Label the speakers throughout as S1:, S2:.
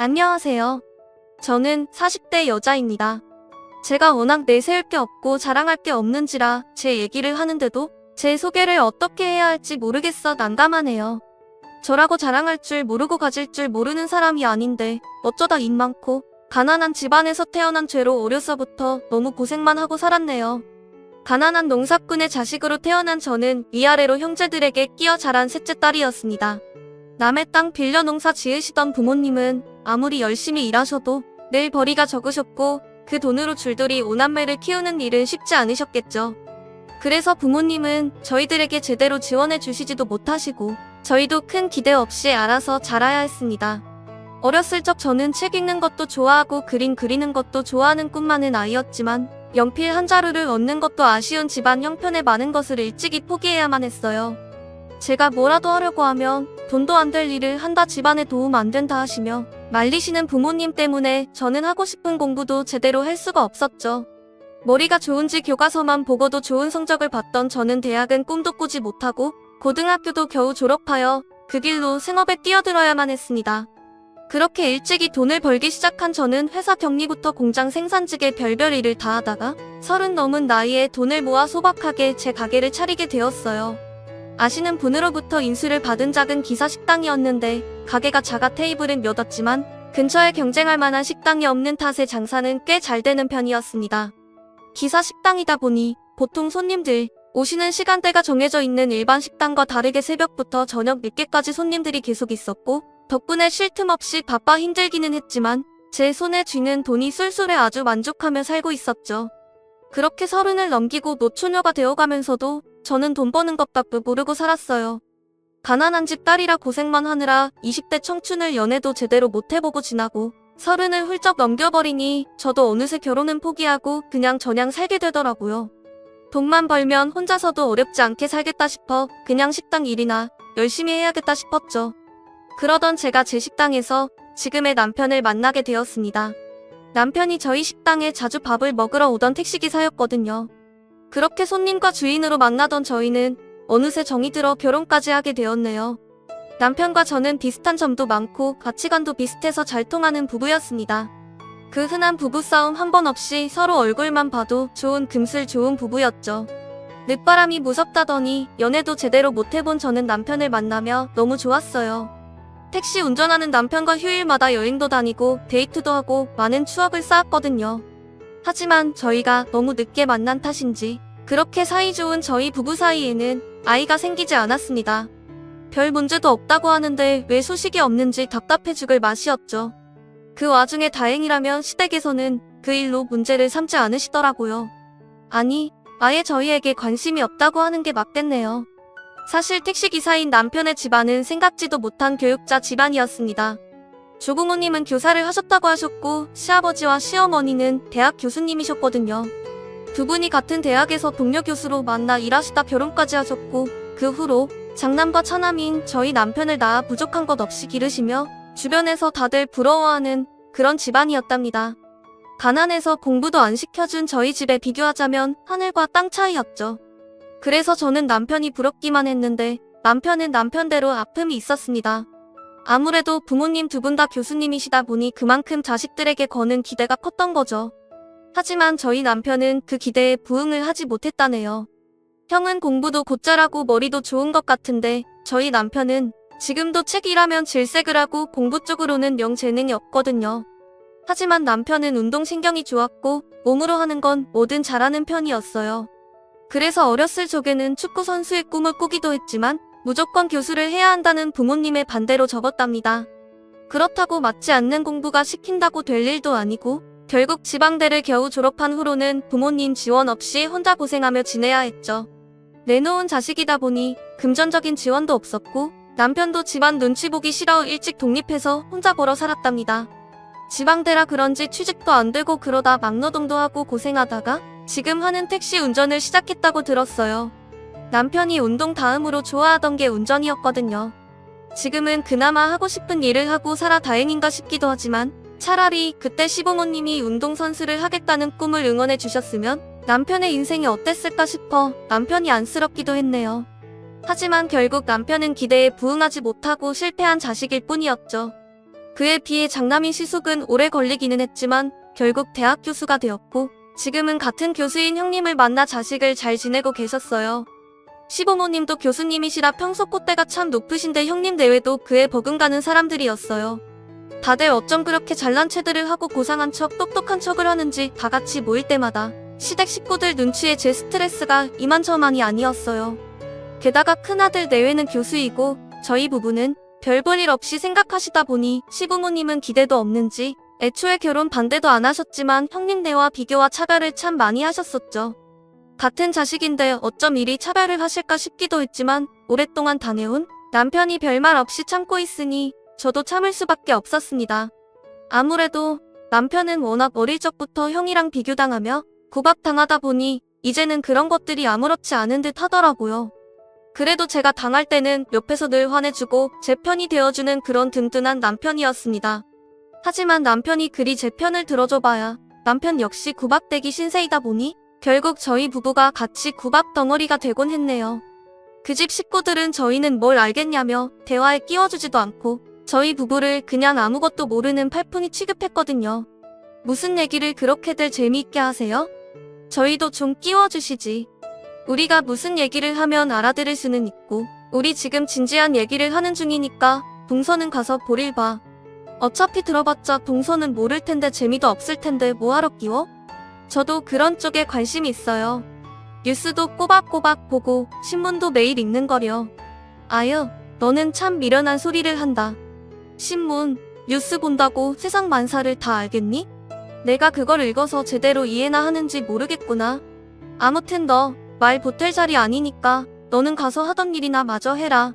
S1: 안녕하세요. 저는 40대 여자입니다. 제가 워낙 내세울 게 없고 자랑할 게 없는지라 제 얘기를 하는데도 제 소개를 어떻게 해야 할지 모르겠어 난감하네요. 저라고 자랑할 줄 모르고 가질 줄 모르는 사람이 아닌데 어쩌다 입 많고 가난한 집안에서 태어난 죄로 어려서부터 너무 고생만 하고 살았네요. 가난한 농사꾼의 자식으로 태어난 저는 위아래로 형제들에게 끼어 자란 셋째 딸이었습니다. 남의 땅 빌려 농사 지으시던 부모님은 아무리 열심히 일하셔도 늘 벌이가 적으셨고 그 돈으로 줄돌이 5남매를 키우는 일은 쉽지 않으셨겠죠. 그래서 부모님은 저희들에게 제대로 지원해 주시지도 못하시고 저희도 큰 기대 없이 알아서 자라야 했습니다. 어렸을 적 저는 책 읽는 것도 좋아하고 그림 그리는 것도 좋아하는 꿈 많은 아이였지만 연필 한 자루를 얻는 것도 아쉬운 집안 형편에 많은 것을 일찍이 포기해야만 했어요. 제가 뭐라도 하려고 하면 돈도 안 될 일을 한다 집안에 도움 안 된다 하시며 말리시는 부모님 때문에 저는 하고 싶은 공부도 제대로 할 수가 없었죠. 머리가 좋은지 교과서만 보고도 좋은 성적을 받던 저는 대학은 꿈도 꾸지 못하고 고등학교도 겨우 졸업하여 그 길로 생업에 뛰어들어야만 했습니다. 그렇게 일찍이 돈을 벌기 시작한 저는 회사 격리부터 공장 생산직에 별별 일을 다 하다가 30 넘은 나이에 돈을 모아 소박하게 제 가게를 차리게 되었어요. 아시는 분으로부터 인수를 받은 작은 기사 식당이었는데 가게가 작아 테이블은 몇 없지만 근처에 경쟁할 만한 식당이 없는 탓에 장사는 꽤 잘 되는 편이었습니다. 기사 식당이다 보니 보통 손님들 오시는 시간대가 정해져 있는 일반 식당과 다르게 새벽부터 저녁 늦게까지 손님들이 계속 있었고 덕분에 쉴 틈 없이 바빠 힘들기는 했지만 제 손에 쥐는 돈이 쏠쏠해 아주 만족하며 살고 있었죠. 그렇게 30을 넘기고 노처녀가 되어가면서도 저는 돈 버는 것밖에 모르고 살았어요. 가난한 집 딸이라 고생만 하느라 20대 청춘을 연애도 제대로 못해보고 지나고 30을 훌쩍 넘겨버리니 저도 어느새 결혼은 포기하고 그냥 저냥 살게 되더라고요. 돈만 벌면 혼자서도 어렵지 않게 살겠다 싶어 그냥 식당 일이나 열심히 해야겠다 싶었죠. 그러던 제가 제 식당에서 지금의 남편을 만나게 되었습니다. 남편이 저희 식당에 자주 밥을 먹으러 오던 택시기사였거든요. 그렇게 손님과 주인으로 만나던 저희는 어느새 정이 들어 결혼까지 하게 되었네요. 남편과 저는 비슷한 점도 많고 가치관도 비슷해서 잘 통하는 부부였습니다. 그 흔한 부부싸움 한 번 없이 서로 얼굴만 봐도 좋은 금슬 좋은 부부였죠. 늦바람이 무섭다더니 연애도 제대로 못해본 저는 남편을 만나며 너무 좋았어요. 택시 운전하는 남편과 휴일마다 여행도 다니고 데이트도 하고 많은 추억을 쌓았거든요. 하지만 저희가 너무 늦게 만난 탓인지 그렇게 사이좋은 저희 부부 사이에는 아이가 생기지 않았습니다. 별 문제도 없다고 하는데 왜 소식이 없는지 답답해 죽을 맛이었죠. 그 와중에 다행이라면 시댁에서는 그 일로 문제를 삼지 않으시더라고요. 아니, 아예 저희에게 관심이 없다고 하는 게 맞겠네요. 사실 택시기사인 남편의 집안은 생각지도 못한 교육자 집안이었습니다. 조부모님은 교사를 하셨다고 하셨고 시아버지와 시어머니는 대학 교수님이셨거든요. 두 분이 같은 대학에서 동료 교수로 만나 일하시다 결혼까지 하셨고 그 후로 장남과 차남인 저희 남편을 낳아 부족한 것 없이 기르시며 주변에서 다들 부러워하는 그런 집안이었답니다. 가난해서 공부도 안 시켜준 저희 집에 비교하자면 하늘과 땅 차이였죠. 그래서 저는 남편이 부럽기만 했는데 남편은 남편대로 아픔이 있었습니다. 아무래도 부모님 두 분 다 교수님이시다 보니 그만큼 자식들에게 거는 기대가 컸던 거죠. 하지만 저희 남편은 그 기대에 부응을 하지 못했다네요. 형은 공부도 곧잘하고 머리도 좋은 것 같은데 저희 남편은 지금도 책 일하면 질색을 하고 공부 쪽으로는 영 재능이 없거든요. 하지만 남편은 운동신경이 좋았고 몸으로 하는 건 뭐든 잘하는 편이었어요. 그래서 어렸을 적에는 축구선수의 꿈을 꾸기도 했지만 무조건 교수를 해야 한다는 부모님의 반대로 접었답니다. 그렇다고 맞지 않는 공부가 시킨다고 될 일도 아니고 결국 지방대를 겨우 졸업한 후로는 부모님 지원 없이 혼자 고생하며 지내야 했죠. 내놓은 자식이다 보니 금전적인 지원도 없었고 남편도 집안 눈치 보기 싫어 일찍 독립해서 혼자 벌어 살았답니다. 지방대라 그런지 취직도 안 되고 그러다 막노동도 하고 고생하다가 지금 하는 택시 운전을 시작했다고 들었어요. 남편이 운동 다음으로 좋아하던 게 운전이었거든요. 지금은 그나마 하고 싶은 일을 하고 살아 다행인가 싶기도 하지만 차라리 그때 시부모님이 운동선수를 하겠다는 꿈을 응원해 주셨으면 남편의 인생이 어땠을까 싶어 남편이 안쓰럽기도 했네요. 하지만 결국 남편은 기대에 부응하지 못하고 실패한 자식일 뿐이었죠. 그에 비해 장남인 시숙은 오래 걸리기는 했지만 결국 대학 교수가 되었고 지금은 같은 교수인 형님을 만나 자식을 잘 지내고 계셨어요. 시부모님도 교수님이시라 평소 콧대가 참 높으신데 형님 내외도 그에 버금가는 사람들이었어요. 다들 어쩜 그렇게 잘난 체들을 하고 고상한 척 똑똑한 척을 하는지 다 같이 모일 때마다 시댁 식구들 눈치에 제 스트레스가 이만저만이 아니었어요. 게다가 큰아들 내외는 교수이고 저희 부부는 별 볼 일 없이 생각하시다 보니 시부모님은 기대도 없는지 애초에 결혼 반대도 안 하셨지만 형님네와 비교와 차별을 참 많이 하셨었죠. 같은 자식인데 어쩜 이리 차별을 하실까 싶기도 했지만 오랫동안 당해온 남편이 별말 없이 참고 있으니 저도 참을 수밖에 없었습니다. 아무래도 남편은 워낙 어릴 적부터 형이랑 비교당하며 구박당하다 보니 이제는 그런 것들이 아무렇지 않은 듯 하더라고요. 그래도 제가 당할 때는 옆에서 늘 화내주고 제 편이 되어주는 그런 든든한 남편이었습니다. 하지만 남편이 그리 제 편을 들어줘봐야 남편 역시 구박대기 신세이다 보니 결국 저희 부부가 같이 구박 덩어리가 되곤 했네요. 그 집 식구들은 저희는 뭘 알겠냐며 대화에 끼워주지도 않고 저희 부부를 그냥 아무것도 모르는 팔푼이 취급했거든요. 무슨 얘기를 그렇게들 재미있게 하세요? 저희도 좀 끼워주시지. 우리가 무슨 얘기를 하면 알아들을 수는 있고 우리 지금 진지한 얘기를 하는 중이니까 동서는 가서 볼일 봐. 어차피 들어봤자 동서는 모를 텐데 재미도 없을 텐데 뭐하러 끼워? 저도 그런 쪽에 관심이 있어요. 뉴스도 꼬박꼬박 보고 신문도 매일 읽는 거려. 아유, 너는 참 미련한 소리를 한다. 신문, 뉴스 본다고 세상 만사를 다 알겠니? 내가 그걸 읽어서 제대로 이해나 하는지 모르겠구나. 아무튼 너 말 보탤 자리 아니니까 너는 가서 하던 일이나 마저 해라.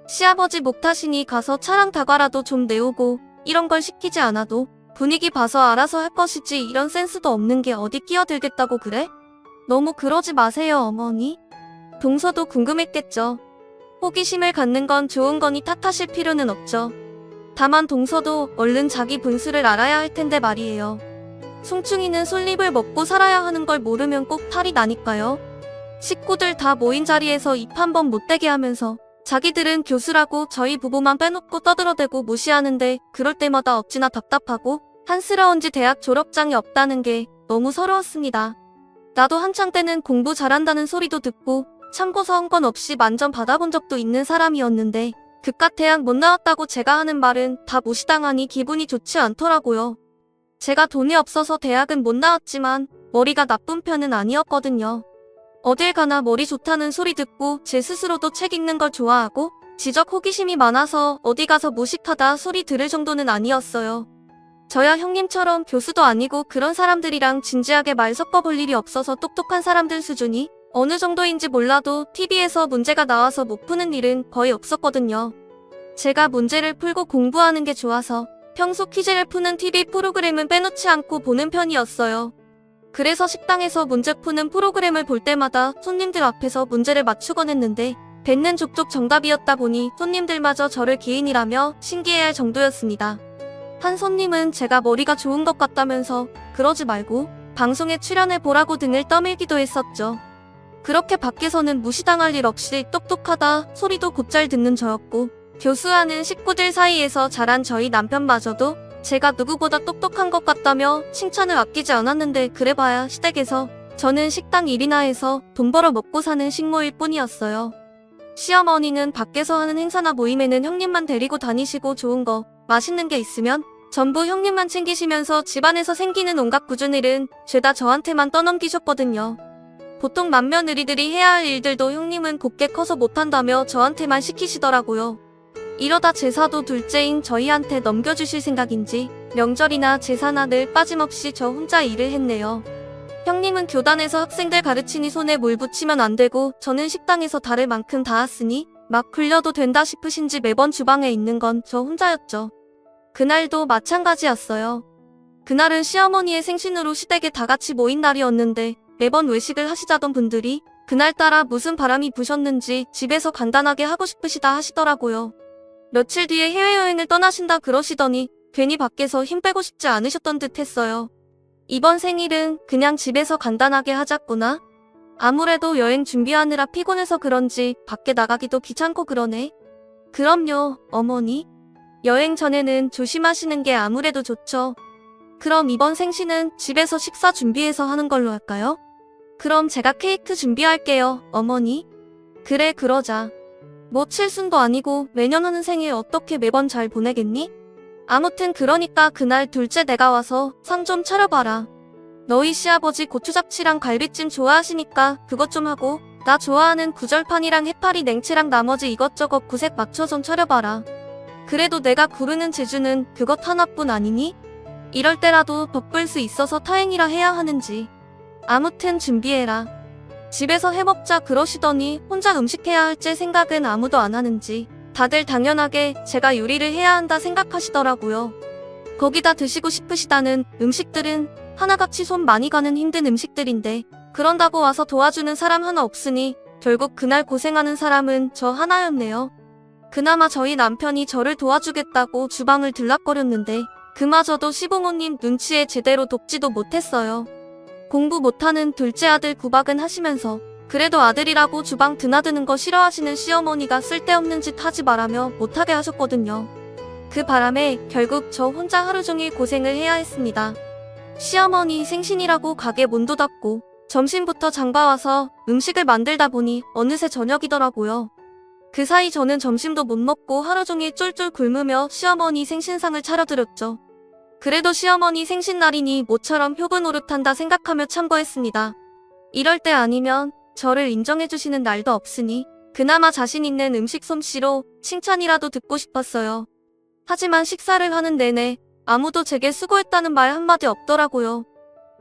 S1: 시아버지 목 타시니 가서 차랑 다과라도 좀 내오고 이런 걸 시키지 않아도 분위기 봐서 알아서 할 것이지 이런 센스도 없는 게 어디 끼어들겠다고 그래? 너무 그러지 마세요 어머니. 동서도 궁금했겠죠. 호기심을 갖는 건 좋은 거니 탓하실 필요는 없죠. 다만 동서도 얼른 자기 분수를 알아야 할 텐데 말이에요. 송충이는 솔잎을 먹고 살아야 하는 걸 모르면 꼭 탈이 나니까요. 식구들 다 모인 자리에서 입 한 번 못대게 하면서 자기들은 교수라고 저희 부부만 빼놓고 떠들어대고 무시하는데 그럴 때마다 어찌나 답답하고 한스러운지 대학 졸업장이 없다는 게 너무 서러웠습니다. 나도 한창 때는 공부 잘한다는 소리도 듣고 참고서 한 건 없이 만점 받아본 적도 있는 사람이었는데 그깟 대학 못 나왔다고 제가 하는 말은 다 무시당하니 기분이 좋지 않더라고요. 제가 돈이 없어서 대학은 못 나왔지만 머리가 나쁜 편은 아니었거든요. 어딜 가나 머리 좋다는 소리 듣고 제 스스로도 책 읽는 걸 좋아하고 지적 호기심이 많아서 어디 가서 무식하다 소리 들을 정도는 아니었어요. 저야 형님처럼 교수도 아니고 그런 사람들이랑 진지하게 말 섞어볼 일이 없어서 똑똑한 사람들 수준이 어느 정도인지 몰라도 TV에서 문제가 나와서 못 푸는 일은 거의 없었거든요. 제가 문제를 풀고 공부하는 게 좋아서 평소 퀴즈를 푸는 TV 프로그램은 빼놓지 않고 보는 편이었어요. 그래서 식당에서 문제 푸는 프로그램을 볼 때마다 손님들 앞에서 문제를 맞추곤 했는데 뱉는 족족 정답이었다 보니 손님들마저 저를 기인이라며 신기해할 정도였습니다. 한 손님은 제가 머리가 좋은 것 같다면서 그러지 말고 방송에 출연해보라고 등을 떠밀기도 했었죠. 그렇게 밖에서는 무시당할 일 없이 똑똑하다 소리도 곧잘 듣는 저였고 교수하는 식구들 사이에서 자란 저희 남편마저도 제가 누구보다 똑똑한 것 같다며 칭찬을 아끼지 않았는데 그래봐야 시댁에서 저는 식당 일이나 해서 돈 벌어 먹고 사는 식모일 뿐이었어요. 시어머니는 밖에서 하는 행사나 모임에는 형님만 데리고 다니시고 좋은 거, 맛있는 게 있으면 전부 형님만 챙기시면서 집안에서 생기는 온갖 꾸준 일은 죄다 저한테만 떠넘기셨거든요. 보통 맏며느리들이 해야 할 일들도 형님은 곱게 커서 못한다며 저한테만 시키시더라고요. 이러다 제사도 둘째인 저희한테 넘겨주실 생각인지 명절이나 제사나 늘 빠짐없이 저 혼자 일을 했네요. 형님은 교단에서 학생들 가르치니 손에 물 붙이면 안 되고 저는 식당에서 다를 만큼 닿았으니 막 굴려도 된다 싶으신지 매번 주방에 있는 건 저 혼자였죠. 그날도 마찬가지였어요. 그날은 시어머니의 생신으로 시댁에 다 같이 모인 날이었는데 매번 외식을 하시자던 분들이 그날따라 무슨 바람이 부셨는지 집에서 간단하게 하고 싶으시다 하시더라고요. 며칠 뒤에 해외여행을 떠나신다 그러시더니 괜히 밖에서 힘 빼고 싶지 않으셨던 듯 했어요. 이번 생일은 그냥 집에서 간단하게 하자꾸나? 아무래도 여행 준비하느라 피곤해서 그런지 밖에 나가기도 귀찮고 그러네. 그럼요, 어머니. 여행 전에는 조심하시는 게 아무래도 좋죠. 그럼 이번 생신은 집에서 식사 준비해서 하는 걸로 할까요? 그럼 제가 케이크 준비할게요, 어머니. 그래, 그러자. 뭐 칠순도 아니고 매년 하는 생일 어떻게 매번 잘 보내겠니? 아무튼 그러니까 그날 둘째 내가 와서 상 좀 차려봐라. 너희 시아버지 고추잡치랑 갈비찜 좋아하시니까 그것 좀 하고 나 좋아하는 구절판이랑 해파리 냉채랑 나머지 이것저것 구색 맞춰 좀 차려봐라. 그래도 내가 구르는 재주는 그것 하나뿐 아니니? 이럴 때라도 덕볼 수 있어서 다행이라 해야 하는지. 아무튼 준비해라. 집에서 해먹자 그러시더니 혼자 음식해야 할지 생각은 아무도 안 하는지 다들 당연하게 제가 요리를 해야 한다 생각하시더라고요. 거기다 드시고 싶으시다는 음식들은 하나같이 손 많이 가는 힘든 음식들인데 그런다고 와서 도와주는 사람 하나 없으니 결국 그날 고생하는 사람은 저 하나였네요. 그나마 저희 남편이 저를 도와주겠다고 주방을 들락거렸는데 그마저도 시부모님 눈치에 제대로 돕지도 못했어요. 공부 못하는 둘째 아들 구박은 하시면서 그래도 아들이라고 주방 드나드는 거 싫어하시는 시어머니가 쓸데없는 짓 하지 말라며 못하게 하셨거든요. 그 바람에 결국 저 혼자 하루 종일 고생을 해야 했습니다. 시어머니 생신이라고 가게 문도 닫고 점심부터 장봐와서 음식을 만들다 보니 어느새 저녁이더라고요. 그 사이 저는 점심도 못 먹고 하루 종일 쫄쫄 굶으며 시어머니 생신상을 차려드렸죠. 그래도 시어머니 생신날이니 모처럼 효부 노릇한다 생각하며 참고했습니다. 이럴 때 아니면 저를 인정해주시는 날도 없으니 그나마 자신 있는 음식 솜씨로 칭찬이라도 듣고 싶었어요. 하지만 식사를 하는 내내 아무도 제게 수고했다는 말 한마디 없더라고요.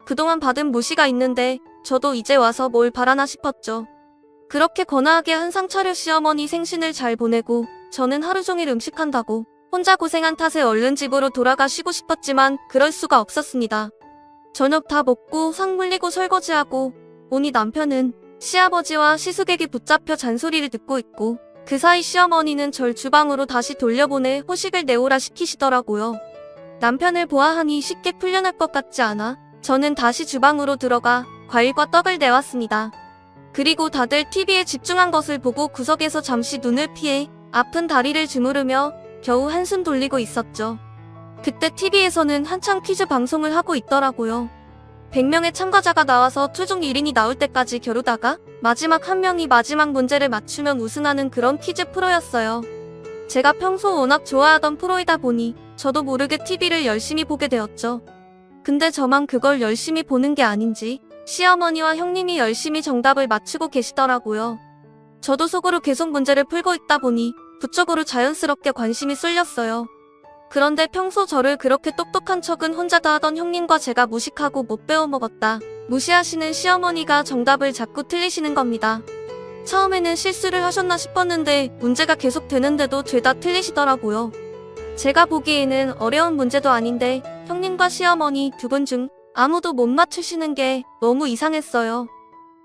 S1: 그동안 받은 무시가 있는데 저도 이제 와서 뭘 바라나 싶었죠. 그렇게 거나하게 한상 차려 시어머니 생신을 잘 보내고 저는 하루 종일 음식한다고 혼자 고생한 탓에 얼른 집으로 돌아가 쉬고 싶었지만 그럴 수가 없었습니다. 저녁 다 먹고 상 물리고 설거지하고 오니 남편은 시아버지와 시숙에게 붙잡혀 잔소리를 듣고 있고 그 사이 시어머니는 절 주방으로 다시 돌려보내 호식을 내오라 시키시더라고요. 남편을 보아하니 쉽게 풀려날 것 같지 않아 저는 다시 주방으로 들어가 과일과 떡을 내왔습니다. 그리고 다들 TV에 집중한 것을 보고 구석에서 잠시 눈을 피해 아픈 다리를 주무르며 겨우 한숨 돌리고 있었죠. 그때 TV에서는 한창 퀴즈 방송을 하고 있더라고요. 100명의 참가자가 나와서 최종 1인이 나올 때까지 겨루다가 마지막 한 명이 마지막 문제를 맞추면 우승하는 그런 퀴즈 프로였어요. 제가 평소 워낙 좋아하던 프로이다 보니 저도 모르게 TV를 열심히 보게 되었죠. 근데 저만 그걸 열심히 보는 게 아닌지 시어머니와 형님이 열심히 정답을 맞추고 계시더라고요. 저도 속으로 계속 문제를 풀고 있다 보니 그쪽으로 자연스럽게 관심이 쏠렸어요. 그런데 평소 저를 그렇게 똑똑한 척은 혼자 다 하던 형님과 제가 무식하고 못 배워먹었다 무시하시는 시어머니가 정답을 자꾸 틀리시는 겁니다. 처음에는 실수를 하셨나 싶었는데 문제가 계속 되는데도 죄다 틀리시더라고요. 제가 보기에는 어려운 문제도 아닌데 형님과 시어머니 두 분 중 아무도 못 맞추시는 게 너무 이상했어요.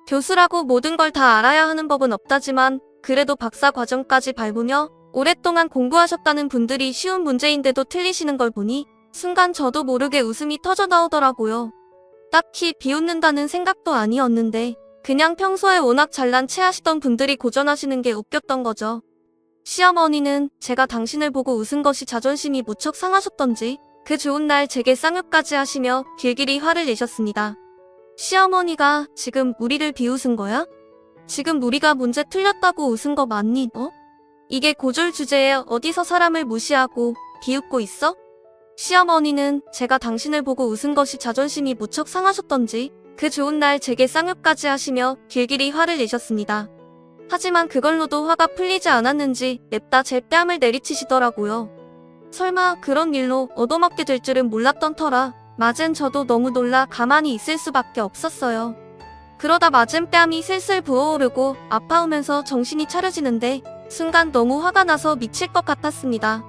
S1: 교수라고 모든 걸 다 알아야 하는 법은 없다지만 그래도 박사 과정까지 밟으며 오랫동안 공부하셨다는 분들이 쉬운 문제인데도 틀리시는 걸 보니 순간 저도 모르게 웃음이 터져 나오더라고요. 딱히 비웃는다는 생각도 아니었는데 그냥 평소에 워낙 잘난 체 하시던 분들이 고전하시는 게 웃겼던 거죠. 시어머니는 제가 당신을 보고 웃은 것이 자존심이 무척 상하셨던지 그 좋은 날 제게 쌍욕까지 하시며 길길이 화를 내셨습니다. 시어머니가 지금 우리를 비웃은 거야? 지금 우리가 문제 틀렸다고 웃은 거 맞니 너? 이게 고졸 주제에 어디서 사람을 무시하고 비웃고 있어? 시어머니는 제가 당신을 보고 웃은 것이 자존심이 무척 상하셨던지 그 좋은 날 제게 쌍욕까지 하시며 길길이 화를 내셨습니다. 하지만 그걸로도 화가 풀리지 않았는지 냅다 제 뺨을 내리치시더라고요. 설마 그런 일로 얻어맞게 될 줄은 몰랐던 터라 맞은 저도 너무 놀라 가만히 있을 수밖에 없었어요. 그러다 맞은 뺨이 슬슬 부어오르고 아파오면서 정신이 차려지는데 순간 너무 화가 나서 미칠 것 같았습니다.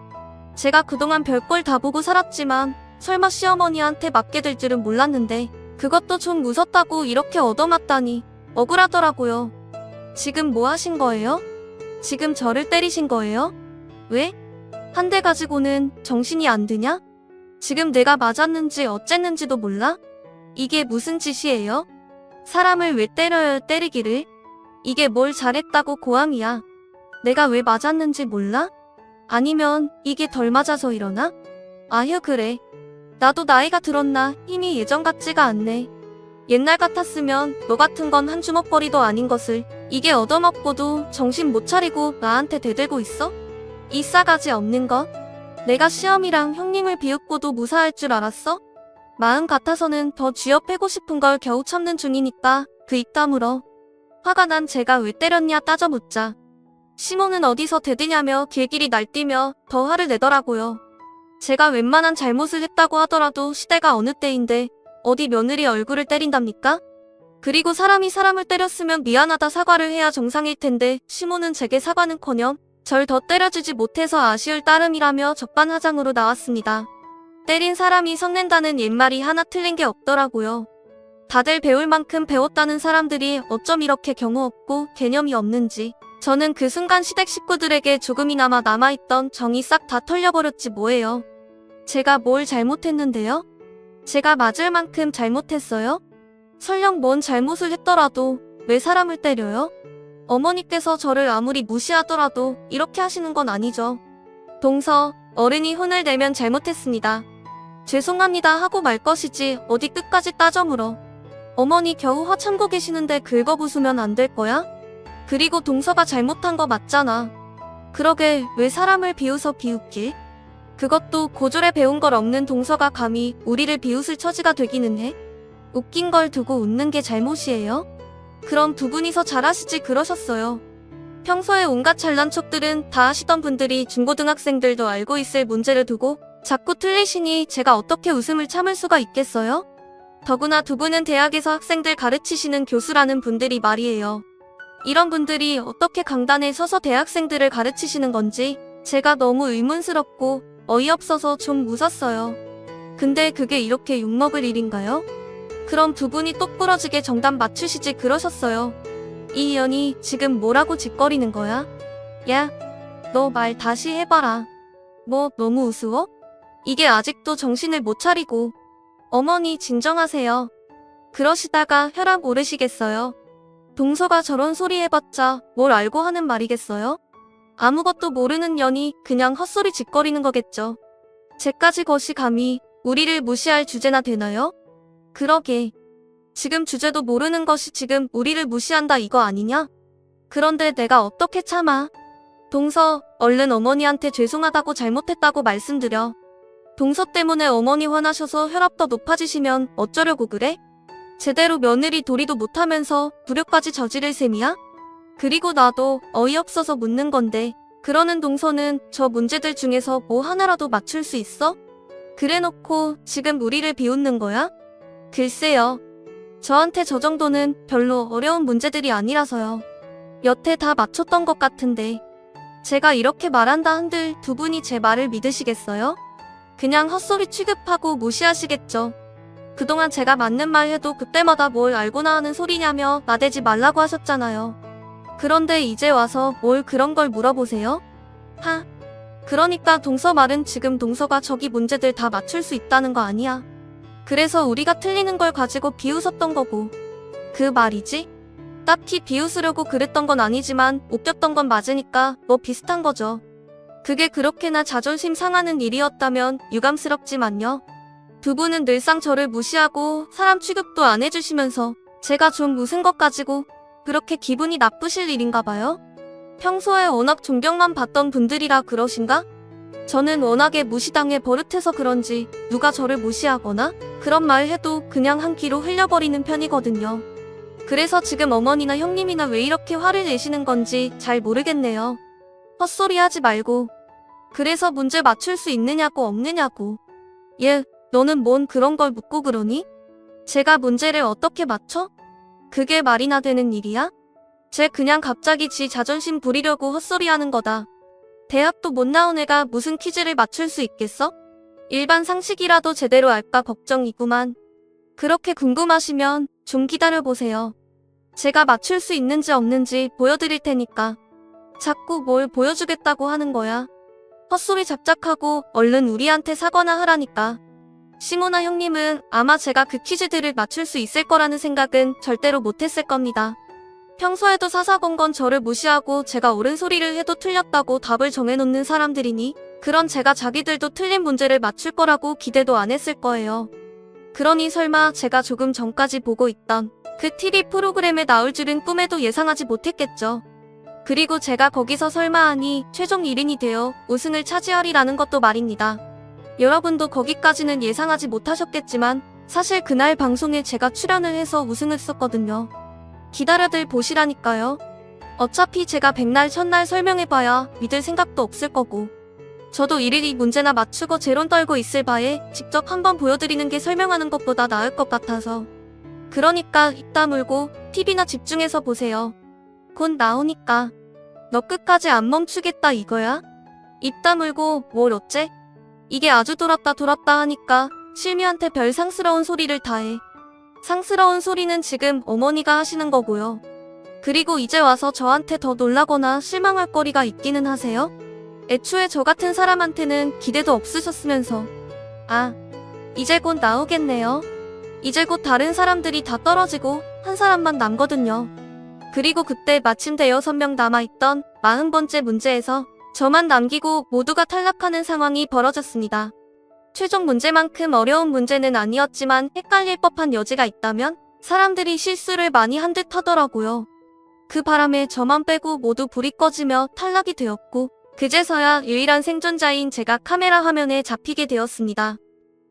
S1: 제가 그동안 별걸 다 보고 살았지만 설마 시어머니한테 맞게 될 줄은 몰랐는데 그것도 좀 무섭다고 이렇게 얻어맞다니 억울하더라고요. 지금 뭐 하신 거예요? 지금 저를 때리신 거예요? 왜? 한 대 가지고는 정신이 안 드냐? 지금 내가 맞았는지 어쨌는지도 몰라? 이게 무슨 짓이에요? 사람을 왜 때려요 때리기를? 이게 뭘 잘했다고 고함이야. 내가 왜 맞았는지 몰라? 아니면 이게 덜 맞아서 이러나? 아휴 그래. 나도 나이가 들었나 힘이 예전 같지가 않네. 옛날 같았으면 너 같은 건 한 주먹거리도 아닌 것을 이게 얻어먹고도 정신 못 차리고 나한테 대들고 있어? 이 싸가지 없는 것? 내가 시험이랑 형님을 비웃고도 무사할 줄 알았어? 마음 같아서는 더 쥐어 패고 싶은 걸 겨우 참는 중이니까 그 입 다물어. 화가 난 제가 왜 때렸냐 따져 묻자. 시모는 어디서 대드냐며 길길이 날뛰며 더 화를 내더라고요. 제가 웬만한 잘못을 했다고 하더라도 시대가 어느 때인데 어디 며느리 얼굴을 때린답니까? 그리고 사람이 사람을 때렸으면 미안하다 사과를 해야 정상일 텐데 시모는 제게 사과는커녕 절 더 때려주지 못해서 아쉬울 따름이라며 적반하장으로 나왔습니다. 때린 사람이 성낸다는 옛말이 하나 틀린 게 없더라고요. 다들 배울 만큼 배웠다는 사람들이 어쩜 이렇게 경우 없고 개념이 없는지 저는 그 순간 시댁 식구들에게 조금이나마 남아있던 정이 싹 다 털려버렸지 뭐예요. 제가 뭘 잘못했는데요? 제가 맞을 만큼 잘못했어요? 설령 뭔 잘못을 했더라도 왜 사람을 때려요? 어머니께서 저를 아무리 무시하더라도 이렇게 하시는 건 아니죠. 동서, 어른이 혼을 내면 잘못했습니다. 죄송합니다 하고 말 것이지 어디 끝까지 따져 물어. 어머니 겨우 화 참고 계시는데 긁어부수면 안 될 거야? 그리고 동서가 잘못한 거 맞잖아. 그러게 왜 사람을 비웃어 비웃길? 그것도 고졸에 배운 걸 없는 동서가 감히 우리를 비웃을 처지가 되기는 해? 웃긴 걸 두고 웃는 게 잘못이에요? 그럼 두 분이서 잘하시지 그러셨어요. 평소에 온갖 잘난 척들은 다 하시던 분들이 중고등학생들도 알고 있을 문제를 두고 자꾸 틀리시니 제가 어떻게 웃음을 참을 수가 있겠어요? 더구나 두 분은 대학에서 학생들 가르치시는 교수라는 분들이 말이에요. 이런 분들이 어떻게 강단에 서서 대학생들을 가르치시는 건지 제가 너무 의문스럽고 어이없어서 좀 웃었어요. 근데 그게 이렇게 욕먹을 일인가요? 그럼 두 분이 똑부러지게 정답 맞추시지 그러셨어요. 이희연이 지금 뭐라고 짓거리는 거야? 야, 너 말 다시 해봐라. 뭐 너무 우스워? 이게 아직도 정신을 못 차리고. 어머니 진정하세요. 그러시다가 혈압 오르시겠어요. 동서가 저런 소리 해봤자 뭘 알고 하는 말이겠어요? 아무것도 모르는 년이 그냥 헛소리 짓거리는 거겠죠. 쟤까지 것이 감히 우리를 무시할 주제나 되나요? 그러게. 지금 주제도 모르는 것이 지금 우리를 무시한다 이거 아니냐? 그런데 내가 어떻게 참아? 동서, 얼른 어머니한테 죄송하다고 잘못했다고 말씀드려. 동서 때문에 어머니 화나셔서 혈압 더 높아지시면 어쩌려고 그래? 제대로 며느리 도리도 못하면서 불효까지 저지를 셈이야? 그리고 나도 어이없어서 묻는 건데 그러는 동서는 저 문제들 중에서 뭐 하나라도 맞출 수 있어? 그래놓고 지금 우리를 비웃는 거야? 글쎄요. 저한테 저 정도는 별로 어려운 문제들이 아니라서요. 여태 다 맞췄던 것 같은데 제가 이렇게 말한다 한들 두 분이 제 말을 믿으시겠어요? 그냥 헛소리 취급하고 무시하시겠죠. 그동안 제가 맞는 말 해도 그때마다 뭘 알고나 하는 소리냐며 나대지 말라고 하셨잖아요. 그런데 이제 와서 뭘 그런 걸 물어보세요? 그러니까 동서 말은 지금 동서가 저기 문제들 다 맞출 수 있다는 거 아니야. 그래서 우리가 틀리는 걸 가지고 비웃었던 거고. 그 말이지? 딱히 비웃으려고 그랬던 건 아니지만 웃겼던 건 맞으니까 뭐 비슷한 거죠. 그게 그렇게나 자존심 상하는 일이었다면 유감스럽지만요. 두 분은 늘상 저를 무시하고 사람 취급도 안 해주시면서 제가 좀 웃은 것 가지고 그렇게 기분이 나쁘실 일인가 봐요? 평소에 워낙 존경만 받던 분들이라 그러신가? 저는 워낙에 무시당해 버릇해서 그런지 누가 저를 무시하거나 그런 말 해도 그냥 한 귀로 흘려버리는 편이거든요. 그래서 지금 어머니나 형님이나 왜 이렇게 화를 내시는 건지 잘 모르겠네요. 헛소리 하지 말고. 그래서 문제 맞출 수 있느냐고 없느냐고. 너는 뭔 그런 걸 묻고 그러니? 제가 문제를 어떻게 맞춰? 그게 말이나 되는 일이야? 쟤 그냥 갑자기 지 자존심 부리려고 헛소리하는 거다. 대학도 못 나온 애가 무슨 퀴즈를 맞출 수 있겠어? 일반 상식이라도 제대로 알까 걱정이구만. 그렇게 궁금하시면 좀 기다려보세요. 제가 맞출 수 있는지 없는지 보여드릴 테니까. 자꾸 뭘 보여주겠다고 하는 거야. 헛소리 잡작하고 얼른 우리한테 사과나 하라니까. 시모나 형님은 아마 제가 그 퀴즈들을 맞출 수 있을 거라는 생각은 절대로 못했을 겁니다. 평소에도 사사건건 저를 무시하고 제가 옳은 소리를 해도 틀렸다고 답을 정해놓는 사람들이니 그런 제가 자기들도 틀린 문제를 맞출 거라고 기대도 안 했을 거예요. 그러니 설마 제가 조금 전까지 보고 있던 그 TV 프로그램에 나올 줄은 꿈에도 예상하지 못했겠죠. 그리고 제가 거기서 설마 하니 최종 1인이 되어 우승을 차지하리라는 것도 말입니다. 여러분도 거기까지는 예상하지 못하셨겠지만 사실 그날 방송에 제가 출연을 해서 우승했었거든요. 기다려들 보시라니까요. 어차피 제가 백날 천날 설명해봐야 믿을 생각도 없을 거고 저도 일일이 문제나 맞추고 제론 떨고 있을 바에 직접 한번 보여드리는 게 설명하는 것보다 나을 것 같아서. 그러니까 입 다물고 TV나 집중해서 보세요. 곧 나오니까. 너 끝까지 안 멈추겠다 이거야? 입 다물고 뭘 어째? 이게 아주 돌았다 하니까 실미한테 별 상스러운 소리를 다 해. 상스러운 소리는 지금 어머니가 하시는 거고요. 그리고 이제 와서 저한테 더 놀라거나 실망할 거리가 있기는 하세요? 애초에 저 같은 사람한테는 기대도 없으셨으면서. 아, 이제 곧 나오겠네요. 이제 곧 다른 사람들이 다 떨어지고 한 사람만 남거든요. 그리고 그때 마침 대여섯 명 남아있던 40번째 문제에서 저만 남기고 모두가 탈락하는 상황이 벌어졌습니다. 최종 문제만큼 어려운 문제는 아니었지만 헷갈릴 법한 여지가 있다면 사람들이 실수를 많이 한 듯 하더라고요. 그 바람에 저만 빼고 모두 불이 꺼지며 탈락이 되었고 그제서야 유일한 생존자인 제가 카메라 화면에 잡히게 되었습니다.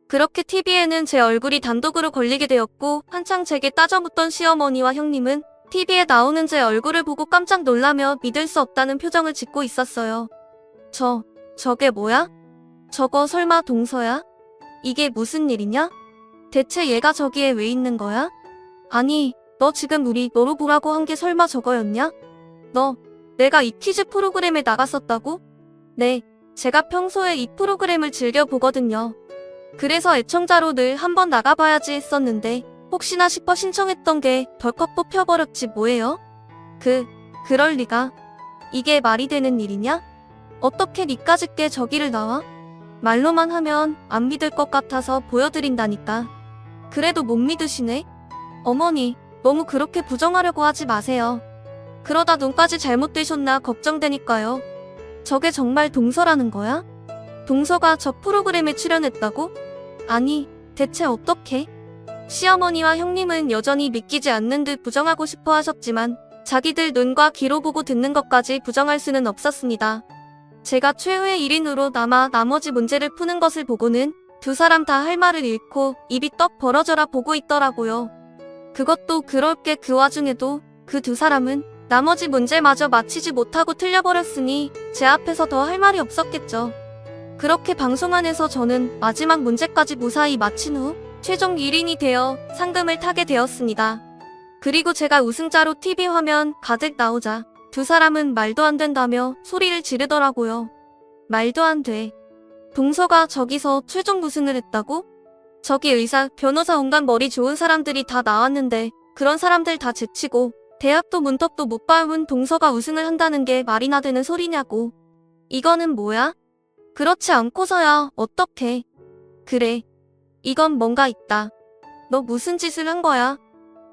S1: 그렇게 TV에는 제 얼굴이 단독으로 걸리게 되었고 한창 제게 따져묻던 시어머니와 형님은 TV에 나오는 제 얼굴을 보고 깜짝 놀라며 믿을 수 없다는 표정을 짓고 있었어요. 저게 뭐야? 저거 설마 동서야? 이게 무슨 일이냐? 대체 얘가 저기에 왜 있는 거야? 아니, 너 지금 우리 너로 보라고 한 게 설마 저거였냐? 내가 이 퀴즈 프로그램에 나갔었다고? 네, 제가 평소에 이 프로그램을 즐겨 보거든요. 그래서 애청자로 늘 한번 나가봐야지 했었는데 혹시나 싶어 신청했던 게 덜컥 뽑혀버렸지 뭐예요? 그럴 리가. 이게 말이 되는 일이냐? 어떻게 니까짓게 저기를 나와? 말로만 하면 안 믿을 것 같아서 보여드린다니까. 그래도 못 믿으시네? 어머니, 너무 그렇게 부정하려고 하지 마세요. 그러다 눈까지 잘못 뜨셨나 걱정되니까요. 저게 정말 동서라는 거야? 동서가 저 프로그램에 출연했다고? 아니, 대체 어떻게? 시어머니와 형님은 여전히 믿기지 않는 듯 부정하고 싶어 하셨지만 자기들 눈과 귀로 보고 듣는 것까지 부정할 수는 없었습니다. 제가 최후의 1인으로 남아 나머지 문제를 푸는 것을 보고는 두 사람 다 할 말을 잃고 입이 떡 벌어져라 보고 있더라고요. 그것도 그럴 게 그 와중에도 그 두 사람은 나머지 문제마저 맞히지 못하고 틀려버렸으니 제 앞에서 더 할 말이 없었겠죠. 그렇게 방송 안에서 저는 마지막 문제까지 무사히 마친 후 최종 1인이 되어 상금을 타게 되었습니다. 그리고 제가 우승자로 TV 화면 가득 나오자 두 사람은 말도 안 된다며 소리를 지르더라고요. 말도 안 돼. 동서가 저기서 최종 우승을 했다고? 저기 의사, 변호사 온갖 머리 좋은 사람들이 다 나왔는데 그런 사람들 다 제치고 대학도 문턱도 못 밟은 동서가 우승을 한다는 게 말이나 되는 소리냐고. 이거는 뭐야? 그렇지 않고서야 어떡해. 그래. 이건 뭔가 있다. 너 무슨 짓을 한 거야?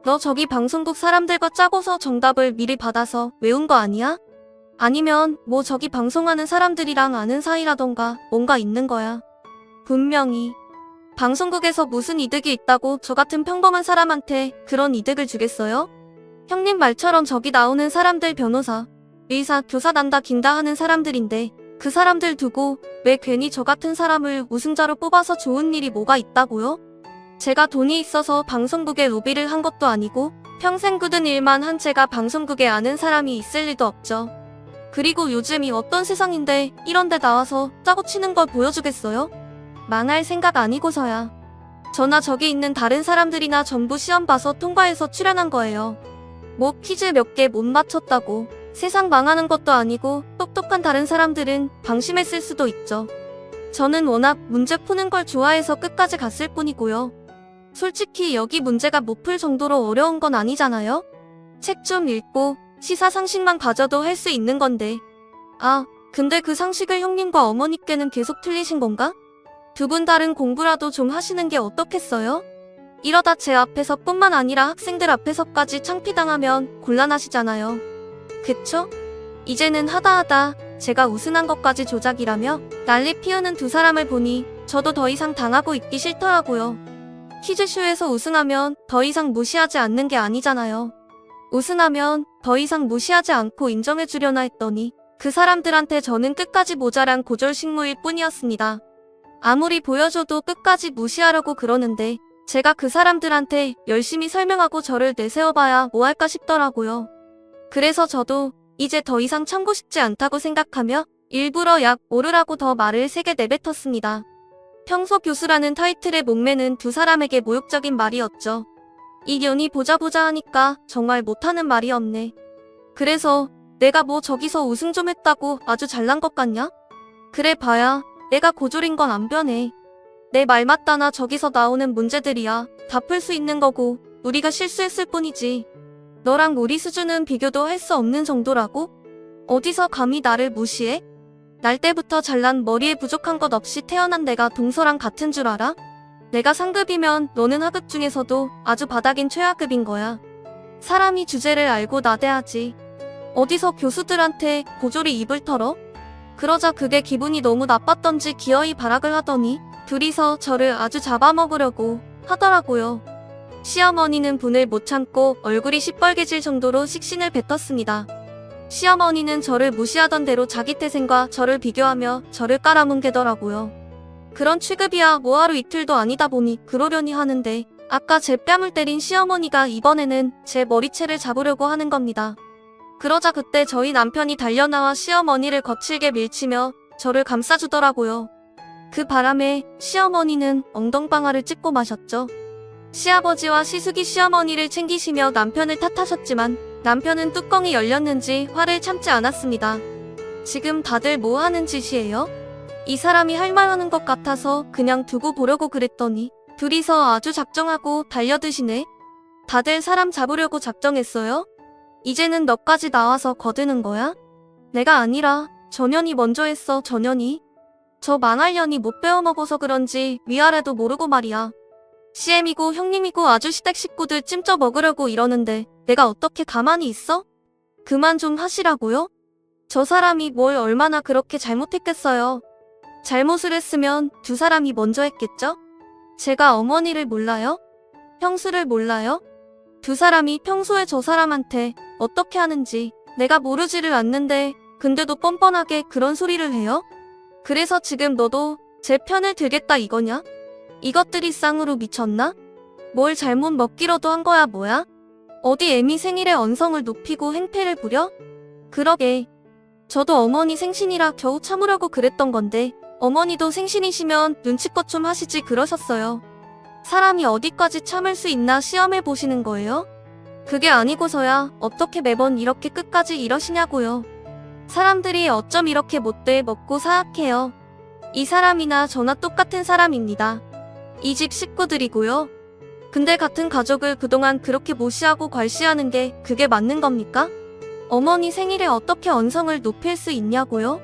S1: 너 저기 방송국 사람들과 짜고서 정답을 미리 받아서 외운 거 아니야? 아니면 뭐 저기 방송하는 사람들이랑 아는 사이라던가 뭔가 있는 거야. 분명히. 방송국에서 무슨 이득이 있다고 저 같은 평범한 사람한테 그런 이득을 주겠어요? 형님 말처럼 저기 나오는 사람들 변호사, 의사, 교사 난다 긴다 하는 사람들인데 그 사람들 두고 왜 괜히 저 같은 사람을 우승자로 뽑아서 좋은 일이 뭐가 있다고요? 제가 돈이 있어서 방송국에 로비를 한 것도 아니고 평생 굳은 일만 한 채가 방송국에 아는 사람이 있을 리도 없죠. 그리고 요즘이 어떤 세상인데 이런 데 나와서 짜고 치는 걸 보여주겠어요? 망할 생각 아니고서야. 저나 저기 있는 다른 사람들이나 전부 시험 봐서 통과해서 출연한 거예요. 뭐 퀴즈 몇 개 못 맞췄다고 세상 망하는 것도 아니고 똑똑한 다른 사람들은 방심했을 수도 있죠. 저는 워낙 문제 푸는 걸 좋아해서 끝까지 갔을 뿐이고요. 솔직히 여기 문제가 못 풀 정도로 어려운 건 아니잖아요? 책 좀 읽고 시사 상식만 가져도 할 수 있는 건데. 아, 근데 그 상식을 형님과 어머니께는 계속 틀리신 건가? 두 분 다른 공부라도 좀 하시는 게 어떻겠어요? 이러다 제 앞에서뿐만 아니라 학생들 앞에서까지 창피당하면 곤란하시잖아요. 그쵸? 이제는 하다하다 제가 우승한 것까지 조작이라며 난리 피우는 두 사람을 보니 저도 더 이상 당하고 있기 싫더라고요. 퀴즈쇼에서 우승하면 더 이상 무시하지 않는 게 아니잖아요. 우승하면 더 이상 무시하지 않고 인정해주려나 했더니 그 사람들한테 저는 끝까지 모자란 고졸식물일 뿐이었습니다. 아무리 보여줘도 끝까지 무시하려고 그러는데 제가 그 사람들한테 열심히 설명하고 저를 내세워봐야 뭐 할까 싶더라고요. 그래서 저도 이제 더 이상 참고 싶지 않다고 생각하며 일부러 약 오르라고 더 말을 세게 내뱉었습니다. 평소 교수라는 타이틀에 목매는 두 사람에게 모욕적인 말이었죠. 이 년이 보자 하니까 정말 못하는 말이 없네. 그래서 내가 뭐 저기서 우승 좀 했다고 아주 잘난 것 같냐? 그래 봐야 내가 고졸인 건 안 변해. 내 말 맞다나 저기서 나오는 문제들이야 다 풀 수 있는 거고 우리가 실수했을 뿐이지. 너랑 우리 수준은 비교도 할 수 없는 정도라고? 어디서 감히 나를 무시해? 날 때부터 잘난 머리에 부족한 것 없이 태어난 내가 동서랑 같은 줄 알아? 내가 상급이면 너는 하급 중에서도 아주 바닥인 최하급인 거야. 사람이 주제를 알고 나대하지. 어디서 교수들한테 고졸이 입을 털어? 그러자 그게 기분이 너무 나빴던지 기어이 발악을 하더니 둘이서 저를 아주 잡아먹으려고 하더라고요. 시어머니는 분을 못 참고 얼굴이 시뻘개질 정도로 식신을 뱉었습니다. 시어머니는 저를 무시하던 대로 자기 태생과 저를 비교하며 저를 깔아뭉개더라고요. 그런 취급이야 뭐 하루 이틀도 아니다 보니 그러려니 하는데 아까 제 뺨을 때린 시어머니가 이번에는 제 머리채를 잡으려고 하는 겁니다. 그러자 그때 저희 남편이 달려나와 시어머니를 거칠게 밀치며 저를 감싸주더라고요. 그 바람에 시어머니는 엉덩방아를 찍고 마셨죠. 시아버지와 시숙이 시어머니를 챙기시며 남편을 탓하셨지만 남편은 뚜껑이 열렸는지 화를 참지 않았습니다. 지금 다들 뭐 하는 짓이에요? 이 사람이 할 말 하는 것 같아서 그냥 두고 보려고 그랬더니 둘이서 아주 작정하고 달려드시네. 다들 사람 잡으려고 작정했어요? 이제는 너까지 나와서 거드는 거야? 내가 아니라 전현이 먼저 했어. 전현이. 저 망할년이 못 배워먹어서 그런지 위아래도 모르고 말이야. CM이고 형님이고 아주 시댁 식구들 찜쪄 먹으려고 이러는데 내가 어떻게 가만히 있어? 그만 좀 하시라고요? 저 사람이 뭘 얼마나 그렇게 잘못했겠어요. 잘못을 했으면 두 사람이 먼저 했겠죠? 제가 어머니를 몰라요? 형수를 몰라요? 두 사람이 평소에 저 사람한테 어떻게 하는지 내가 모르지를 않는데 근데도 뻔뻔하게 그런 소리를 해요? 그래서 지금 너도 제 편을 들겠다 이거냐? 이것들이 쌍으로 미쳤나? 뭘 잘못 먹기로도 한 거야 뭐야? 어디 애미 생일에 언성을 높이고 행패를 부려? 그러게. 저도 어머니 생신이라 겨우 참으려고 그랬던 건데 어머니도 생신이시면 눈치껏 좀 하시지 그러셨어요. 사람이 어디까지 참을 수 있나 시험해 보시는 거예요? 그게 아니고서야 어떻게 매번 이렇게 끝까지 이러시냐고요. 사람들이 어쩜 이렇게 못돼 먹고 사악해요. 이 사람이나 저나 똑같은 사람입니다. 이 집 식구들이고요. 근데 같은 가족을 그동안 그렇게 무시하고 괄시하는 게 그게 맞는 겁니까? 어머니 생일에 어떻게 언성을 높일 수 있냐고요?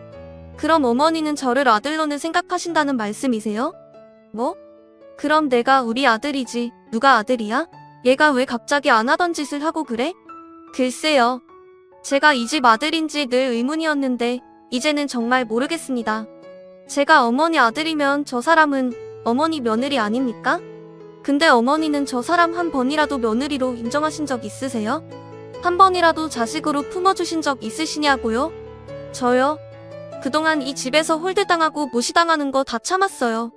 S1: 그럼 어머니는 저를 아들로는 생각하신다는 말씀이세요? 뭐? 그럼 내가 우리 아들이지 누가 아들이야? 얘가 왜 갑자기 안 하던 짓을 하고 그래? 글쎄요. 제가 이 집 아들인지 늘 의문이었는데 이제는 정말 모르겠습니다. 제가 어머니 아들이면 저 사람은 어머니 며느리 아닙니까? 근데 어머니는 저 사람 한 번이라도 며느리로 인정하신 적 있으세요? 한 번이라도 자식으로 품어주신 적 있으시냐고요? 저요? 그동안 이 집에서 홀대당하고 무시당하는 거 다 참았어요.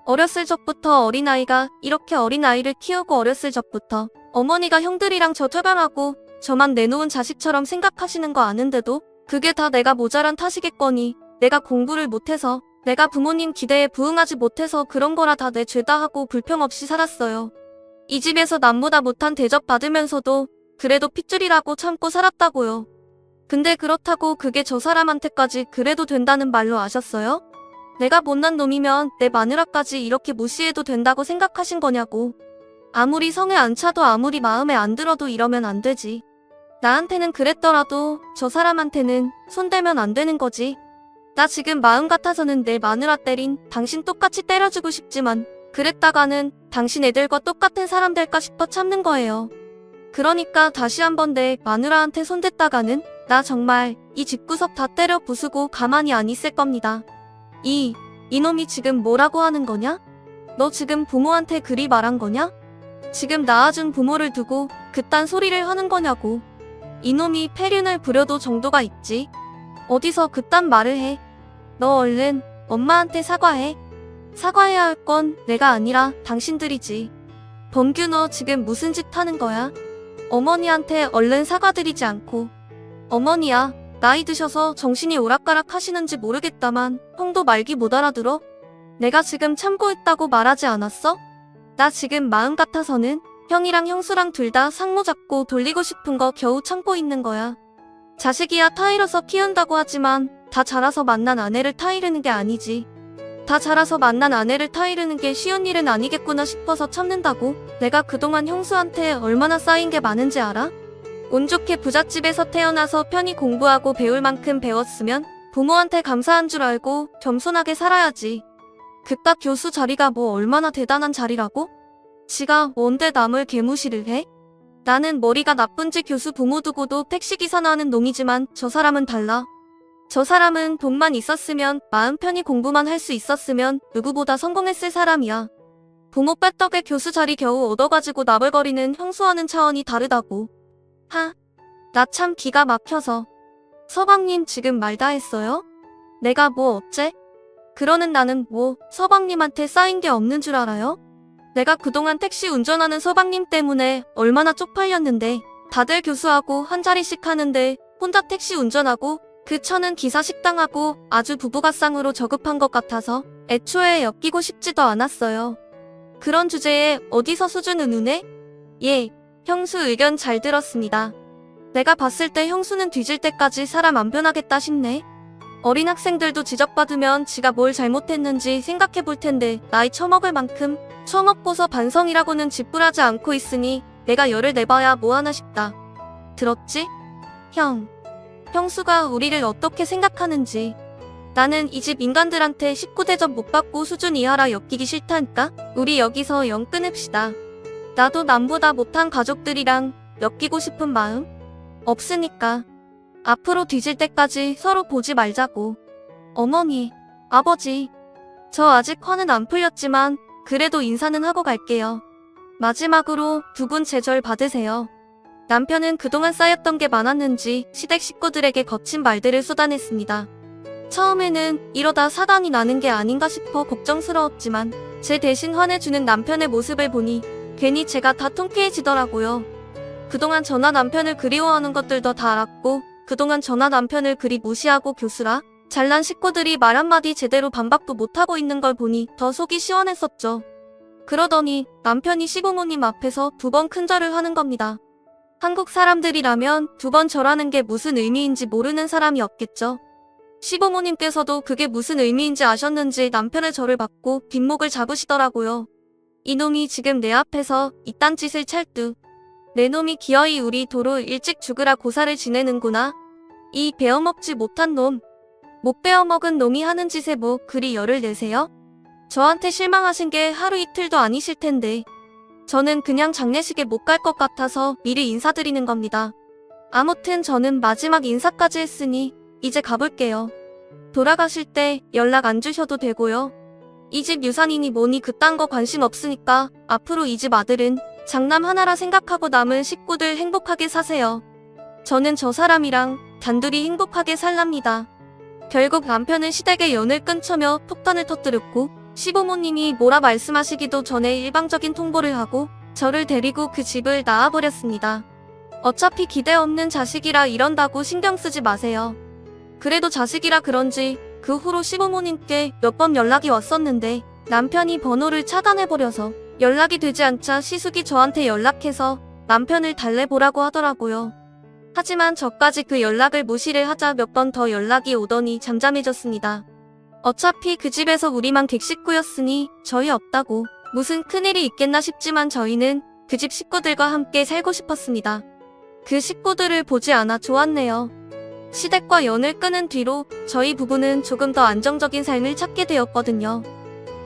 S1: 어렸을 적부터 어린아이가 이렇게 어린아이를 키우고 어렸을 적부터 어머니가 형들이랑 저 퇴방하고 저만 내놓은 자식처럼 생각하시는 거 아는데도 그게 다 내가 모자란 탓이겠거니 내가 공부를 못해서 내가 부모님 기대에 부응하지 못해서 그런 거라 다 내 죄다 하고 불평 없이 살았어요. 이 집에서 남보다 못한 대접 받으면서도 그래도 핏줄이라고 참고 살았다고요. 근데 그렇다고 그게 저 사람한테까지 그래도 된다는 말로 아셨어요? 내가 못난 놈이면 내 마누라까지 이렇게 무시해도 된다고 생각하신 거냐고. 아무리 성에 안 차도 아무리 마음에 안 들어도 이러면 안 되지. 나한테는 그랬더라도 저 사람한테는 손대면 안 되는 거지. 나 지금 마음 같아서는 내 마누라 때린 당신 똑같이 때려주고 싶지만 그랬다가는 당신 애들과 똑같은 사람 될까 싶어 참는 거예요. 그러니까 다시 한번 내 마누라한테 손댔다가는 나 정말 이 집구석 다 때려 부수고 가만히 안 있을 겁니다. 이놈이 지금 뭐라고 하는 거냐? 너 지금 부모한테 그리 말한 거냐? 지금 낳아준 부모를 두고 그딴 소리를 하는 거냐고. 이놈이 폐륜을 부려도 정도가 있지. 어디서 그딴 말을 해. 너 얼른 엄마한테 사과해. 사과해야 할 건 내가 아니라 당신들이지. 범규 너 지금 무슨 짓 하는 거야? 어머니한테 얼른 사과드리지 않고. 어머니야, 나이 드셔서 정신이 오락가락 하시는지 모르겠다만 형도 말기 못 알아들어? 내가 지금 참고 있다고 말하지 않았어? 나 지금 마음 같아서는 형이랑 형수랑 둘 다 상모 잡고 돌리고 싶은 거 겨우 참고 있는 거야. 자식이야 타이러서 키운다고 하지만 다 자라서 만난 아내를 타이르는 게 아니지. 다 자라서 만난 아내를 타이르는 게 쉬운 일은 아니겠구나 싶어서 참는다고. 내가 그동안 형수한테 얼마나 쌓인 게 많은지 알아? 운 좋게 부잣집에서 태어나서 편히 공부하고 배울 만큼 배웠으면 부모한테 감사한 줄 알고 겸손하게 살아야지. 그깟 교수 자리가 뭐 얼마나 대단한 자리라고? 지가 뭔데 남을 개무시를 해? 나는 머리가 나쁜지 교수 부모 두고도 택시기사나 하는 놈이지만 저 사람은 달라. 저 사람은 돈만 있었으면 마음 편히 공부만 할 수 있었으면 누구보다 성공했을 사람이야. 부모 뺐덕에 교수 자리 겨우 얻어가지고 나불거리는 형수와는 차원이 다르다고. 나 참 기가 막혀서. 서방님 지금 말 다 했어요? 내가 뭐 어째? 그러는 나는 뭐 서방님한테 쌓인 게 없는 줄 알아요? 내가 그동안 택시 운전하는 서방님 때문에 얼마나 쪽팔렸는데 다들 교수하고 한 자리씩 하는데 혼자 택시 운전하고 그 처는 기사 식당하고 아주 부부가상으로 저급한 것 같아서 애초에 엮이고 싶지도 않았어요. 그런 주제에 어디서 수준은 우네? 예, 형수 의견 잘 들었습니다. 내가 봤을 때 형수는 뒤질 때까지 사람 안 변하겠다 싶네. 어린 학생들도 지적받으면 지가 뭘 잘못했는지 생각해 볼 텐데 나이 처먹을 만큼 처먹고서 반성이라고는 짓불하지 않고 있으니 내가 열을 내봐야 뭐하나 싶다. 들었지? 형수가 우리를 어떻게 생각하는지. 나는 이 집 인간들한테 19대접 못 받고 수준 이하라 엮이기 싫다니까? 우리 여기서 영 끊읍시다. 나도 남보다 못한 가족들이랑 엮이고 싶은 마음 없으니까. 앞으로 뒤질 때까지 서로 보지 말자고. 어머니, 아버지, 저 아직 화는 안 풀렸지만 그래도 인사는 하고 갈게요. 마지막으로 두 분 제절 받으세요. 남편은 그동안 쌓였던 게 많았는지 시댁 식구들에게 거친 말들을 쏟아냈습니다. 처음에는 이러다 사단이 나는 게 아닌가 싶어 걱정스러웠지만 제 대신 화내주는 남편의 모습을 보니 괜히 제가 다 통쾌해지더라고요. 그동안 저나 남편을 그리워하는 것들도 다 알았고 그동안 저나 남편을 그리 무시하고 교수라 잘난 식구들이 말 한마디 제대로 반박도 못하고 있는 걸 보니 더 속이 시원했었죠. 그러더니 남편이 시부모님 앞에서 2번 큰절을 하는 겁니다. 한국 사람들이라면 2번 절하는 게 무슨 의미인지 모르는 사람이 없겠죠. 시부모님께서도 그게 무슨 의미인지 아셨는지 남편의 절을 받고 뒷목을 잡으시더라고요. 이놈이 지금 내 앞에서 이딴 짓을 찰뚜. 내 놈이 기어이 우리 도로 일찍 죽으라 고사를 지내는구나. 이 베어먹지 못한 놈. 못 베어먹은 놈이 하는 짓에 뭐 그리 열을 내세요? 저한테 실망하신 게 하루 이틀도 아니실 텐데. 저는 그냥 장례식에 못 갈 것 같아서 미리 인사드리는 겁니다. 아무튼 저는 마지막 인사까지 했으니 이제 가볼게요. 돌아가실 때 연락 안 주셔도 되고요. 이 집 유산이니 뭐니 그딴 거 관심 없으니까 앞으로 이 집 아들은 장남 하나라 생각하고 남은 식구들 행복하게 사세요. 저는 저 사람이랑 단둘이 행복하게 살랍니다. 결국 남편은 시댁의 연을 끊쳐며 폭탄을 터뜨렸고 시부모님이 뭐라 말씀하시기도 전에 일방적인 통보를 하고 저를 데리고 그 집을 나와버렸습니다. 어차피 기대 없는 자식이라 이런다고 신경 쓰지 마세요. 그래도 자식이라 그런지 그 후로 시부모님께 몇 번 연락이 왔었는데 남편이 번호를 차단해버려서 연락이 되지 않자 시숙이 저한테 연락해서 남편을 달래보라고 하더라고요. 하지만 저까지 그 연락을 무시를 하자 몇 번 더 연락이 오더니 잠잠해졌습니다. 어차피 그 집에서 우리만 객식구였으니 저희 없다고 무슨 큰일이 있겠나 싶지만 저희는 그 집 식구들과 함께 살고 싶었습니다. 그 식구들을 보지 않아 좋았네요. 시댁과 연을 끊은 뒤로 저희 부부는 조금 더 안정적인 삶을 찾게 되었거든요.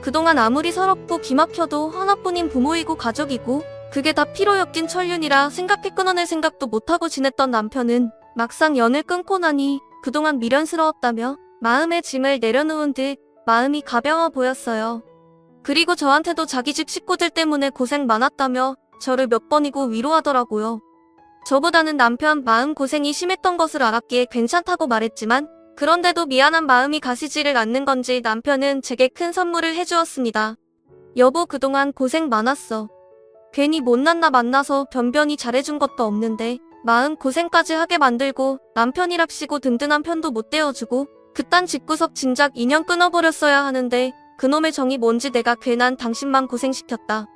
S1: 그동안 아무리 서럽고 기막혀도 하나뿐인 부모이고 가족이고 그게 다 피로 엮인 천륜이라 생각해 끊어낼 생각도 못하고 지냈던 남편은 막상 연을 끊고 나니 그동안 미련스러웠다며 마음의 짐을 내려놓은 듯 마음이 가벼워 보였어요. 그리고 저한테도 자기 집 식구들 때문에 고생 많았다며 저를 몇 번이고 위로하더라고요. 저보다는 남편 마음 고생이 심했던 것을 알았기에 괜찮다고 말했지만 그런데도 미안한 마음이 가시지를 않는 건지 남편은 제게 큰 선물을 해주었습니다. 여보, 그동안 고생 많았어. 괜히 못난 나 만나서 변변히 잘해준 것도 없는데 마음 고생까지 하게 만들고 남편이랍시고 든든한 편도 못 대어주고 그딴 집구석 진작 인연 끊어버렸어야 하는데 그놈의 정이 뭔지 내가 괜한 당신만 고생시켰다.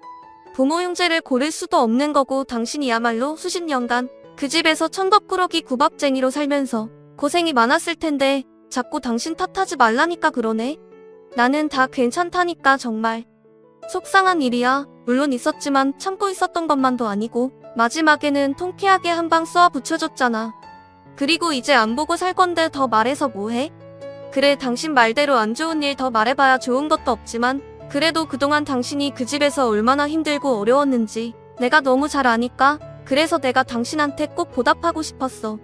S1: 부모 형제를 고를 수도 없는 거고 당신이야말로 수십 년간 그 집에서 천덕꾸러기 구박쟁이로 살면서 고생이 많았을 텐데 자꾸 당신 탓하지 말라니까 그러네. 나는 다 괜찮다니까 정말. 속상한 일이야. 물론 있었지만 참고 있었던 것만도 아니고 마지막에는 통쾌하게 한 방 쏘아 붙여줬잖아. 그리고 이제 안 보고 살 건데 더 말해서 뭐해? 그래, 당신 말대로 안 좋은 일 더 말해봐야 좋은 것도 없지만 그래도 그동안 당신이 그 집에서 얼마나 힘들고 어려웠는지 내가 너무 잘 아니까 그래서 내가 당신한테 꼭 보답하고 싶었어.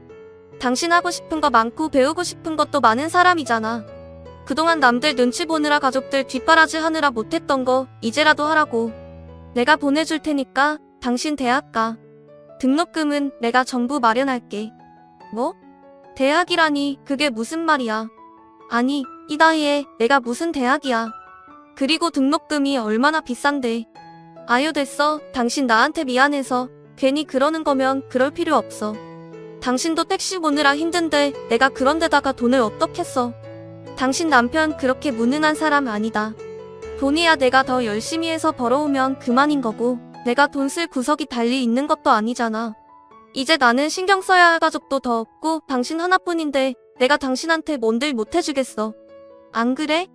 S1: 당신 하고 싶은 거 많고 배우고 싶은 것도 많은 사람이잖아. 그동안 남들 눈치 보느라 가족들 뒷바라지 하느라 못했던 거 이제라도 하라고. 내가 보내줄 테니까 당신 대학 가. 등록금은 내가 전부 마련할게. 뭐? 대학이라니 그게 무슨 말이야. 아니, 이 나이에 내가 무슨 대학이야. 그리고 등록금이 얼마나 비싼데. 아유, 됐어. 당신 나한테 미안해서 괜히 그러는 거면 그럴 필요 없어. 당신도 택시 보느라 힘든데 내가 그런 데다가 돈을 어떻게 써. 당신 남편 그렇게 무능한 사람 아니다. 돈이야 내가 더 열심히 해서 벌어오면 그만인 거고 내가 돈 쓸 구석이 달리 있는 것도 아니잖아. 이제 나는 신경 써야 할 가족도 더 없고 당신 하나뿐인데 내가 당신한테 뭔들 못해주겠어. 안 그래?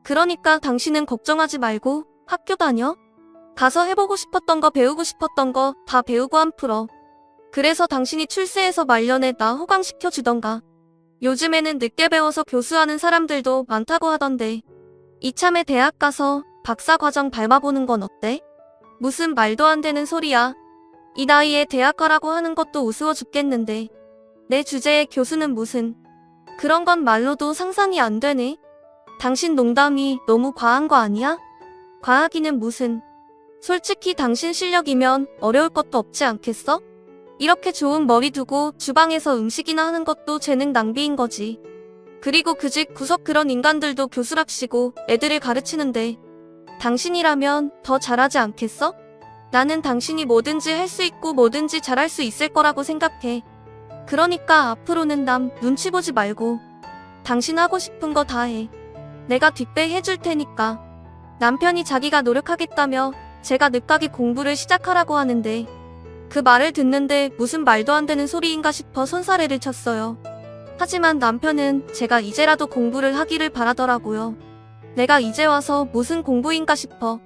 S1: 그러니까 당신은 걱정하지 말고 학교 다녀. 가서 해보고 싶었던 거 배우고 싶었던 거 다 배우고 안 풀어. 그래서 당신이 출세해서 말년에 나 호강시켜주던가. 요즘에는 늦게 배워서 교수하는 사람들도 많다고 하던데 이참에 대학 가서 박사과정 밟아보는 건 어때? 무슨 말도 안 되는 소리야. 이 나이에 대학 가라고 하는 것도 우스워 죽겠는데 내 주제에 교수는 무슨. 그런 건 말로도 상상이 안 되네. 당신 농담이 너무 과한 거 아니야? 과하기는 무슨. 솔직히 당신 실력이면 어려울 것도 없지 않겠어? 이렇게 좋은 머리 두고 주방에서 음식이나 하는 것도 재능 낭비인 거지. 그리고 그 집 구석 그런 인간들도 교수랍시고 애들을 가르치는데 당신이라면 더 잘하지 않겠어? 나는 당신이 뭐든지 할 수 있고 뭐든지 잘할 수 있을 거라고 생각해. 그러니까 앞으로는 남 눈치 보지 말고 당신 하고 싶은 거 다 해. 내가 뒷배 해줄 테니까. 남편이 자기가 노력하겠다며 제가 늦가기 공부를 시작하라고 하는데 그 말을 듣는데 무슨 말도 안 되는 소리인가 싶어 손사래를 쳤어요. 하지만 남편은 제가 이제라도 공부를 하기를 바라더라고요. 내가 이제 와서 무슨 공부인가 싶어.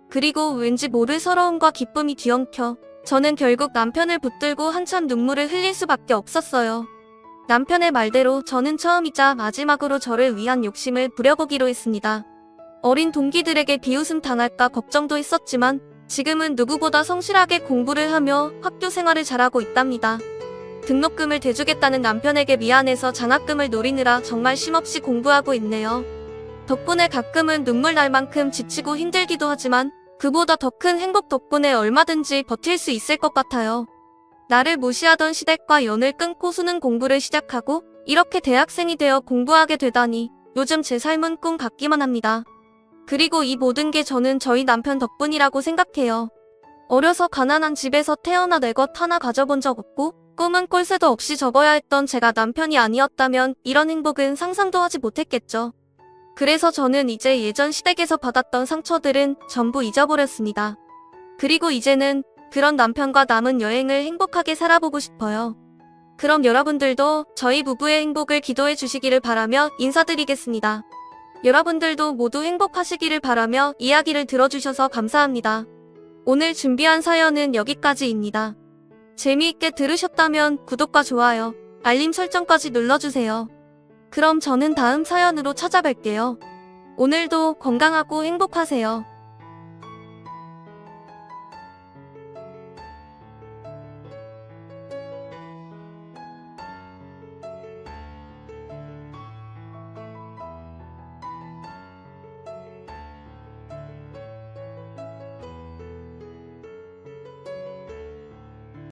S1: 그리고 왠지 모를 서러움과 기쁨이 뒤엉켜 저는 결국 남편을 붙들고 한참 눈물을 흘릴 수밖에 없었어요. 남편의 말대로 저는 처음이자 마지막으로 저를 위한 욕심을 부려보기로 했습니다. 어린 동기들에게 비웃음 당할까 걱정도 했었지만 지금은 누구보다 성실하게 공부를 하며 학교 생활을 잘하고 있답니다. 등록금을 대주겠다는 남편에게 미안해서 장학금을 노리느라 정말 쉼없이 공부하고 있네요. 덕분에 가끔은 눈물 날 만큼 지치고 힘들기도 하지만 그보다 더 큰 행복 덕분에 얼마든지 버틸 수 있을 것 같아요. 나를 무시하던 시댁과 연을 끊고 수능 공부를 시작하고 이렇게 대학생이 되어 공부하게 되다니 요즘 제 삶은 꿈 같기만 합니다. 그리고 이 모든 게 저는 저희 남편 덕분이라고 생각해요. 어려서 가난한 집에서 태어나 내 것 하나 가져본 적 없고 꿈은 꼴새도 없이 접어야 했던 제가 남편이 아니었다면 이런 행복은 상상도 하지 못했겠죠. 그래서 저는 이제 예전 시댁에서 받았던 상처들은 전부 잊어버렸습니다. 그리고 이제는 그런 남편과 남은 여행을 행복하게 살아보고 싶어요. 그럼 여러분들도 저희 부부의 행복을 기도해 주시기를 바라며 인사드리겠습니다. 여러분들도 모두 행복하시기를 바라며 이야기를 들어주셔서 감사합니다. 오늘 준비한 사연은 여기까지입니다. 재미있게 들으셨다면 구독과 좋아요, 알림 설정까지 눌러주세요. 그럼 저는 다음 사연으로 찾아뵐게요. 오늘도 건강하고 행복하세요.